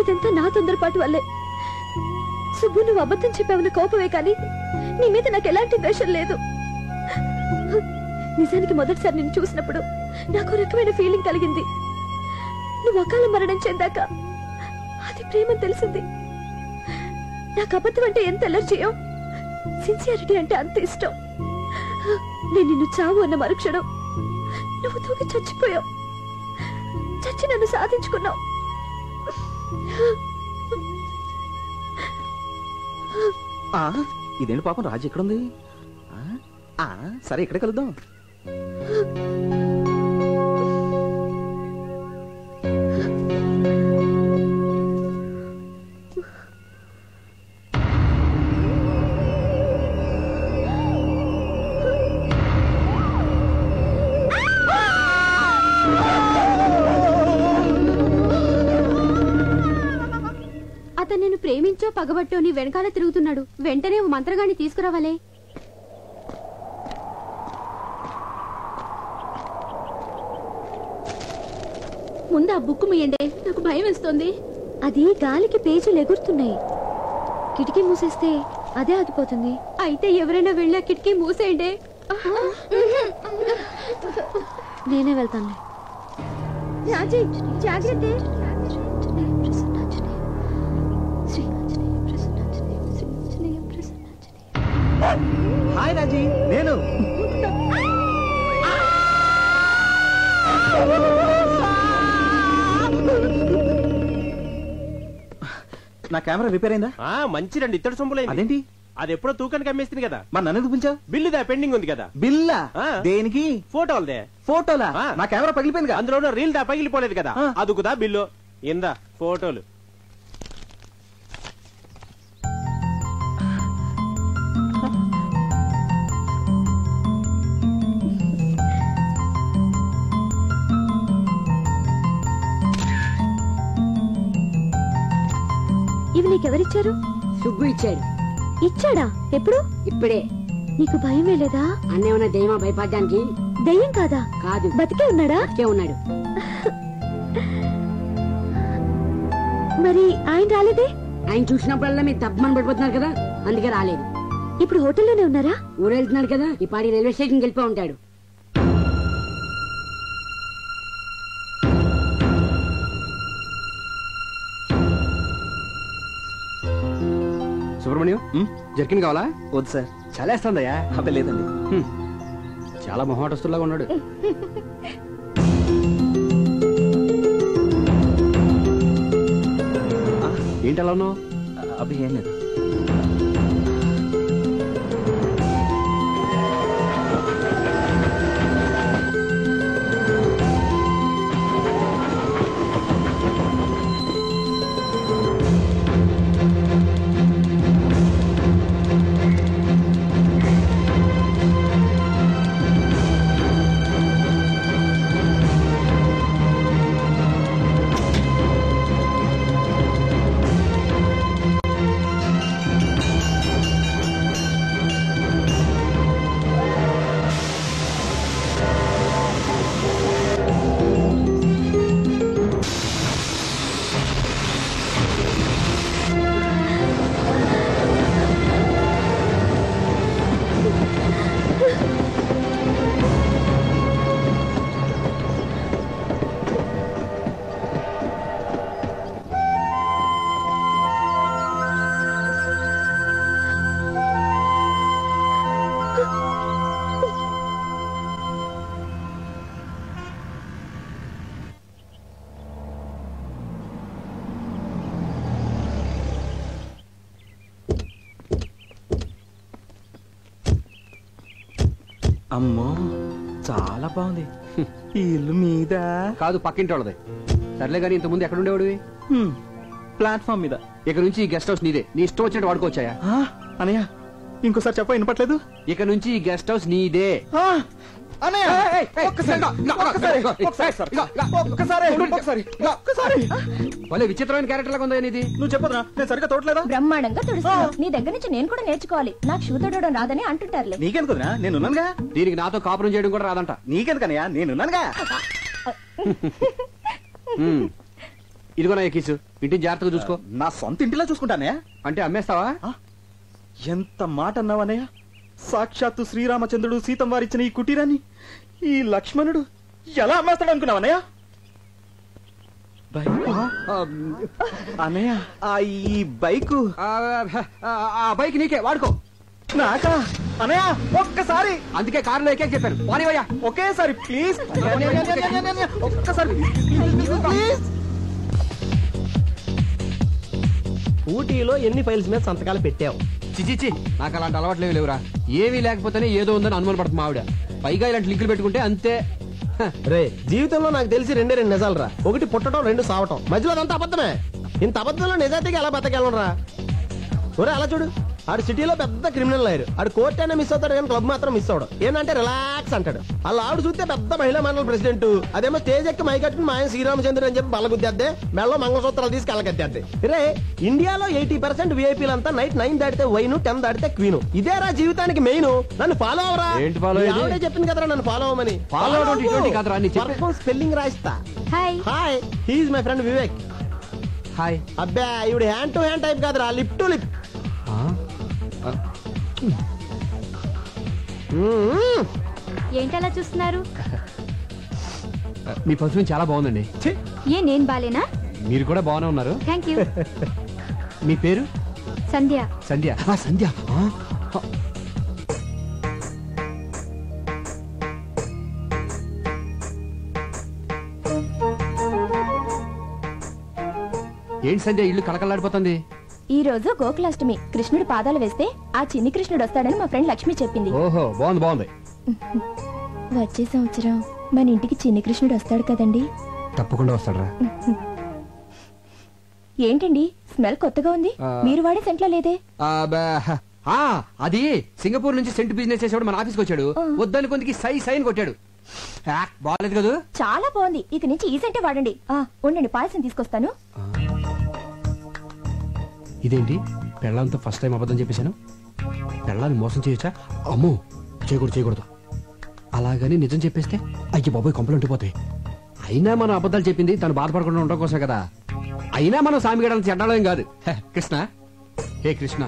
ఇదంతా నా తొందరపాటు వల్లే. సుబ్బు, నువ్వు అబద్ధం చెప్పావన్న కోపమే కానీ నీ మీద నాకు ఎలాంటి ద్వేషం లేదు. నిజానికి మొదటిసారి నిన్ను చూసినప్పుడు నాకు రకమైన ఫీలింగ్ కలిగింది. నువ్వు అకాల మరణం చెందాక అది ప్రేమని తెలిసింది. నాకు అబద్ధం అంటే ఎంత ఎలర్జీయో, సిన్సియారిటీ అంటే అంత ఇష్టం. నేను నిన్ను చావు అన్న మరుక్షణం నువ్వు తూగి చచ్చిపోయావు. చచ్చి నన్ను సాధించుకున్నావు. ఇదేంటి పాపం, రాజు ఎక్కడుంది? సరే, ఇక్కడే కలుద్దాం. అతను నేను ప్రేమించో పగబట్టో నీ వెనకాల తిరుగుతున్నాడు. వెంటనే మంత్రగాన్ని తీసుకురావాలే. ముందు ఆ బుక్ ముయ్యండి, నాకు భయం వేస్తుంది. అది గాలికి పేజీలు ఎగురుతున్నాయి. కిటికీ మూసేస్తే అదే ఆగిపోతుంది. అయితే ఎవరైనా వెళ్ళా కిటికీ మూసేయండి. నేనే వెళ్తాను. జాగ్రత్త. హాయ్ రాజీ, నేను. నా కెమెరా రిపేర్ అయిందా? మంచి రండి, ఇత్తడి సొంపులైంది. అదేంటి? అది ఎప్పుడో తూకానికి అమ్మేస్తుంది కదా. మరి నన్ను ఎందుకు పిలిచావు? బిల్లుదా పెండింగ్ ఉంది కదా. బిల్లా? దేనికి? ఫోటోలదే. ఫోటోలా? నా కెమెరా పగిలిపోయింది కదా. అందులో రీల్ దా పగిలిపోలేదు కదా, అదుకుదా బిల్లు. ఇందా ఫోటోలు. ఇవి నీకెవరిచ్చారు? సుబ్బు ఇచ్చాడు. ఇచ్చాడా? ఎప్పుడు? ఇప్పుడే. నీకు భయమే లేదా? అన్నేమన్నా దయ్యమా భయపడ్డానికి? దయ్యం కాదా? కాదు. బతికే ఉన్నాడా? బతికే ఉన్నాడు. మరి ఆయన రాలేదే? ఆయన చూసినప్పుడల్లా మీరు తప్పమని పడిపోతున్నారు కదా, అందుకే రాలేదు. ఇప్పుడు హోటల్లోనే ఉన్నారా? ఊరెళ్తున్నాడు కదా, ఈ పాడి రైల్వే స్టేషన్కి వెళ్ళిపో ఉంటాడు. సుబ్రహ్మణ్యం, జర్కిన్ కావాలా? వద్దు సార్. చాలా వేస్తుందయ్యా. అబ్బే లేదండి. చాలా మొహమాటస్తులాగా ఉన్నాడు. ఏంటి అలా ఉన్నావు? అబ్బే ఏం లేదు. అమ్మో, చాలా బాగుంది. ఈ ఇల్లు మీద కాదు, పక్కింటి వాళ్ళది. సర్లే గానీ ఇంతకుముందు ఎక్కడ ఉండేవాడివి? ప్లాట్ఫామ్ మీద. ఇక నుంచి ఈ గెస్ట్ హౌస్ నీదే. నీ ఇష్టం వచ్చినట్టు వాడుకోవచ్చాయా? అనయ్య, ఇంకోసారి చెప్ప, వినపట్లేదు. ఇక నుంచి ఈ గెస్ట్ హౌస్ నీదే. భలే విచిత్రమైన క్యారెక్టర్ లాగా ఉందా ఇది? నువ్వు చెప్పదురా, నేను సరిగ్గా తోటలేదా? బ్రహ్మాండంగా తుడుస్తావు. నీ దగ్గర నుంచి నేను కూడా నేర్చుకోవాలి. నాకు షూ తొడవడం రాదని అంటుంటారులే. నీకెందుకురా, నేనున్నానుగా. దీనికి నాతో కాపురం చేయడం కూడా రాదంట. నీకెందుకనయ్యా, నేనున్నానుగా. ఇదిగో నా ఎక్కిసు. ఇంటిని జాగ్రత్తగా చూసుకో. నా సొంత ఇంటిలో చూసుకుంటానయ్యా. అంటే అమ్మేస్తావా? ఎంత మాట అన్నావనయ్య. సాక్షాత్తు శ్రీరామచంద్రుడు సీతం వారిచ్చిన ఈ కుటీరాన్ని ఈ లక్ష్మణుడు ఎలా అమ్మేస్తాడు అనుకున్నావనయ్య? అన్నయ్య ఈ బైకు ఆ బైక్ నీకే, వాడుకో. నాకా అన్నయ్య? ఒక్కసారి అందుకే కారులో ఎక్కే చెప్పాను. పోనీవయ్యా. ఒకేసారి ప్లీజ్, ఒక్కసారి ప్లీజ్. ఊటీలో ఎన్ని ఫైల్స్ మీద సంతకాలు పెట్టావు? చిచిచి, నాకు అలాంటి అలవాట్లేవి లేవురా. ఏమీ లేకపోతేనే ఏదో ఉందని అనుమాన పడుతుంది ఆవిడ. పైగా ఇలాంటి లింకులు పెట్టుకుంటే అంతే. రే, జీవితంలో నాకు తెలిసి రెండు నిజాలు రా. ఒకటి పుట్టడం, రెండు సావటం. మధ్యలో అదంతా అబద్ధమే. ఇంత అబద్ధంలో నిజాయితీగా ఎలా బతకెళ్ళరా? ఒరే అలా చూడు, ఆడు సిటీలో పెద్ద క్రిమినల్ లాయర్. ఆడు కోర్ట్ అయినా మిస్ అవుతాడు కానీ క్లబ్ మాత్రం మిస్ అవడం. ఏంటంటే రిలాక్స్ అంటాడు. అలా ఆవిడ చూస్తే పెద్ద మహిళా మండలి ప్రెసిడెంట్. అదేమో స్టేజ్ ఎక్కి మై కట్టుకుని మా ఆయన శ్రీరామచంద్రుడు అని చెప్పి బలగుద్దేద్దే, మెళ్ళలో మంగళసూత్రాలు తీసి కలగద్దేద్దే. రే, ఇండియాలో 80% విఐపీలంతా నైట్ 9 దాటితే వైన్, 10 దాటితే క్వీన్. ఇదేరా జీవితానికి మెయిన్. నన్ను ఫాలో అవరా. ఏంటి follow అయ్యేది? ఆవిడే చెప్పింది కదరా నన్ను ఫాలో అవ్వమని. Follow అవడం ఇటువంటి కాదురా, నీ చెప్పే. స్పెల్లింగ్ రాయిస్తా. Hi. Hi, he's my friend Vivek. Hi. అబ్బా, ఇవిడ హ్యాండ్ టు హ్యాండ్ టైప్ కాదురా, లిప్ టు లిప్. ఏంటలా చూస్తున్నారు? మీ పర్ఫ్యూమ్ చాలా బాగుందండి. ఏ నేను బాలేనా? మీరు కూడా బాగానే ఉన్నారు. Thank you. మీ పేరు? సంధ్య. సంధ్య. సంధ్య. ఏంటి సంధ్య ఇల్లు కలకలాడిపోతుంది? ఈ రోజు గోకులాష్టమి. కృష్ణుడు పాదాలు వేస్తే ఆ చిన్ని కృష్ణుడు వస్తాడని మా ఫ్రెండ్ లక్ష్మి చెప్పింది. ఓహో, బాగుంది బాగుంది. వచ్చే సంవత్సరం మన ఇంటికి చిన్ని కృష్ణుడు వస్తాడు కదండి? తప్పకుండా వస్తాడరా. ఏంటండి స్మెల్ కొత్తగా ఉంది? మీరు వాడే సెంట్లో లేదే? అది సింగపూర్ నుంచి సెంట్ బిజినెస్ చేసేవాడు మన ఆఫీస్కి వచ్చాడు. వద్దని కొందికి సైన్ కొట్టాడు. బాగాలేదు కదా? చాలా బాగుంది. ఇక నుంచి ఈ సెంటే వాడండి. ఉండండి, పాయసం తీసుకొస్తాను. ఇదేంటి, పెళ్ళంతో ఫస్ట్ టైం అబద్ధం చెప్పేశాను. పెళ్ళాన్ని మోసం చేయొచ్చా? అమ్మో, చేయకూడదు. అలాగని నిజం చెప్పేస్తే అయ్యి బాబోయ్ కొంపలు ఉండిపోతాయి. అయినా మనం అబద్ధాలు చెప్పింది తను బాధపడకుండా ఉండడం కోసం కదా. అయినా మనం సామిగడాలను చెడ్డాలేం కాదు. కృష్ణ, హే కృష్ణ,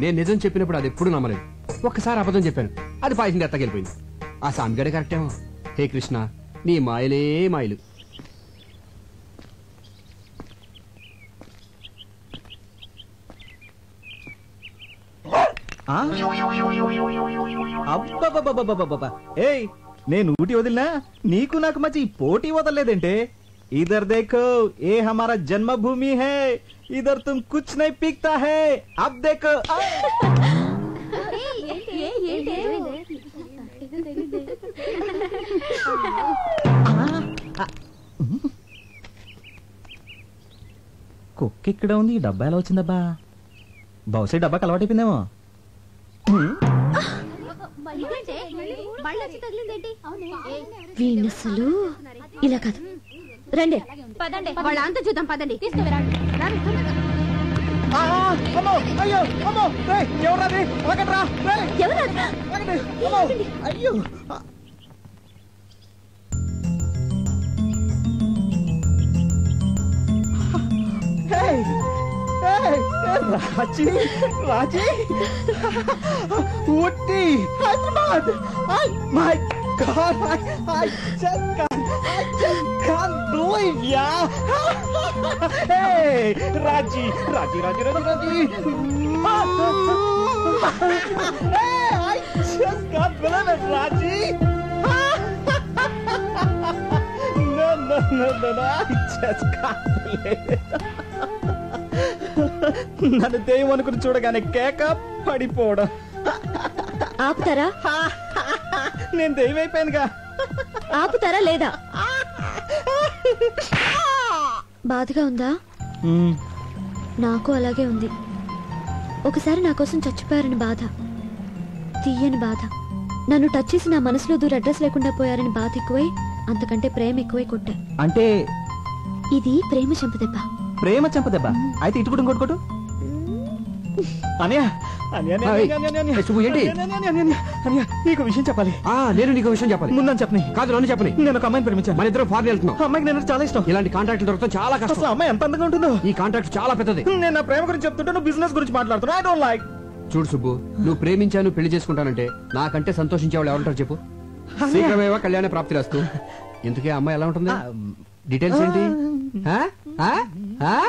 నేను నిజం చెప్పినప్పుడు అది ఎప్పుడు నమ్మలేదు. ఒక్కసారి అబద్ధం చెప్పాను, అది పాయసం ఎత్తకెళ్ళిపోయింది. ఆ సామిగడే కరెక్టేమో. హే కృష్ణ, నీ మాయలే మాయలు. ఏయ్, నేను ఊటి వదిలినా నీకు నాకు మధ్య పోటీ వదలలేదంటే? ఇధర్ देखो, ये हमारा जन्मभूमि है. इधर तुम कुछ नहीं पीकता है. अब देखो. కుక్క ఇక్కడ ఉంది. ఈ డబ్బా ఎలా వచ్చిందబ్బా? బహుశా డబ్బాకి అలవాటైపోయిందేమో. వీణసలు ఇలా కాదు. రండి వాళ్ళంతా చూద్దాం, పదండి. అయ్యో, Raji, Raji, Ooty, Hyderabad. My God, I just can't believe ya. Hey, Raji. Hey, I just can't believe it, Raji. No, I just can't believe it. నన్ను దెయ్యం అనుకుని చూడగానే కేక పడిపోవడం. ఆపుతారా? నేను దెయ్యం అయిపోయానుగా. ఆపుతారా లేదా? బాధగా ఉందా? నాకు అలాగే ఉంది. ఒకసారి నా కోసం చచ్చిపోయారని బాధ, తీయని బాధ. నన్ను టచ్ చేసి నా మనసులో దూర అడ్రస్ లేకుండా పోయారని బాధ ఎక్కువై, అంతకంటే ప్రేమ ఎక్కువై కొట్టా. అంటే ఇది ప్రేమ చెంపదెబ్బ. ప్రేమ చెంపదెబ్బ. అయితే ఇటు కూడా కొట్టుకోటు. అనియా అనియా ఆ, ఏయ్. ఏ, సుబ్బు, ఏంటి? అనియా నీకు విషయం చెప్పాలి. నేను నీకు విషయం చెప్పాలి. ముందని చెప్పని. కాదు, నన్ను చెప్పని. నేను ఒక అమ్మాయిని ప్రేమించాను. మన ఇద్దరం ఫారెన్ వెళ్తున్నాం. అమ్మాయికి నేను చాలా ఇష్టం. ఇలాంటి కాంట్రాక్ట్లు దొరకడం చాలా అసలు కష్టం. అమ్మాయి ఎంత అందంగా ఉంటుందో. ఈ కాంట్రాక్ట్ చాలా పెద్దది. నేను నా ప్రేమ గురించి చెప్తుంటే నువ్వు బిజినెస్ గురించి మాట్లాడుతున్నా. I don't like. చూడు సుబ్బు, నువ్వు ప్రేమించాను పెళ్లి చేసుకుంటానంటే నాకంటే సంతోషించే వాళ్ళు ఎవరుంటారు చెప్పు? శీఘ్రమేవా కళ్యాణ ప్రాప్తి రాస్తూ. ఇంతకీ ఆ అమ్మాయి ఎలా ఉంటుంది? డీటెయిల్స్ ఏంటి? ఆ? ఆ? ఆ?